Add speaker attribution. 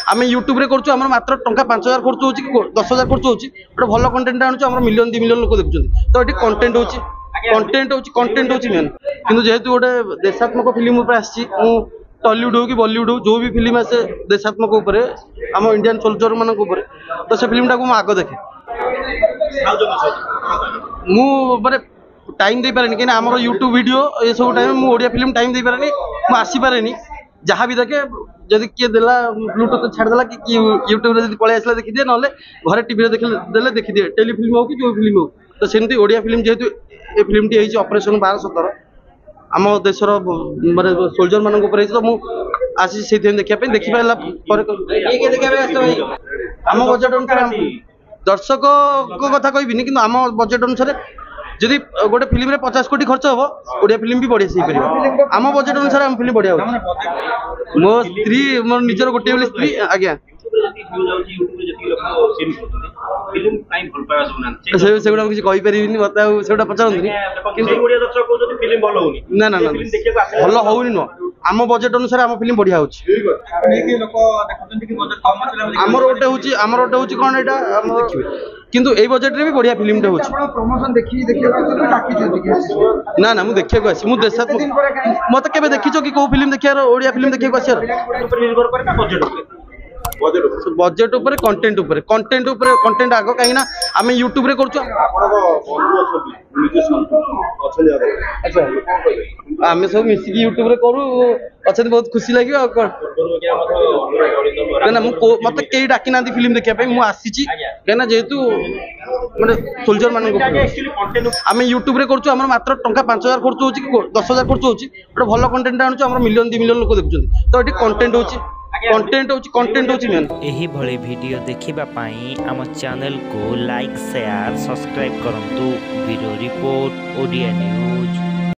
Speaker 1: आम यूट्यूब करूँ आम मात्र टंका 5,000 खर्च हो 10,000 खर्च हो गोटे भल कंटेंट आणुचे आम मिलियन 2 मिलियन लोक देखुं तो ये कंटेंट हो मेन कि जेहेतु गोटे देशात्मक फिल्म आसी टॉलीवुड हो कि बॉलीवुड हो जो भी फिल्म आसे देशात्मक आम इंडियन सोल्जर मान तो से फिल्म टाक आग देखे मुझे टाइम दे पारे कहीं आम यूट्यूब वीडियो ये सब टाइम मुझे फिल्म टाइम दे पारे मुझे आसीपे जहाँ भी देखे जदि किए देला ब्लूटूथ छाड़देला कि यूट्यूब रे पलि आसला देखी दिए ना घरे टीवी देखे देखी दिए टेलीफिल्म हो कि जो फिल्म हो तो सेमती ओडिया फिल्म जेहेतु ये फिल्म टी ऑपरेशन 12-17 आम देशर माने सोल्जर मान तो मुझे आसी से देखा देखी पारा आम बजेट अनुसार दर्शक को कथा कहबी कि आम बजेट अनुसार जदि गोटे फिल्म 50 कोटी खर्च हम ओडिया फिल्म भी बढ़िया से पार आम बजेट अनुसार आम फिल्म बढ़िया हो मो स्त्री मोर निजर गोटे बोली स्त्री आज्ञा सेगुड़ा किसी कहीपर मत से पचारती ना ना भल होनी नुह आम बजेट अनुसार आम फिल्म बढ़िया होमर गोटे हूँ कौन यहाँ देखिए किंतु ए बजेट रे भी बढ़िया फिल्म टे
Speaker 2: प्रमोशन
Speaker 1: ना ना मुझे देखा आसी मुझे देशात्मक मत के देखी कि कौ फिल्म देखा ओडिया फिल्म देखा बजेट उपर कंटेंट आग कहीं आम यूट्यूब रे करूँ आम सब मिसिक यूट्यूब रे करूँ अच्छा बहुत खुशी लगे कौन ना मत कई डाकी ना फिल्म देखा मुझे आसी कहीं जेहेतु माने सोल्जर मान आम यूट्यूब रे करूँ आम मात्र टंका 5,000 खर्च हो 10,000 खर्च हो गोटे भल कंटेंट आणुचे आम मिलियन 2 मिलियन लोक देखुं तो ये कंटेंट हो मेन
Speaker 3: एही भली वीडियो देखिबा पाई आम चैनल को लाइक शेयर सब्सक्राइब करंतु ब्यूरो रिपोर्ट ओडिया न्यूज।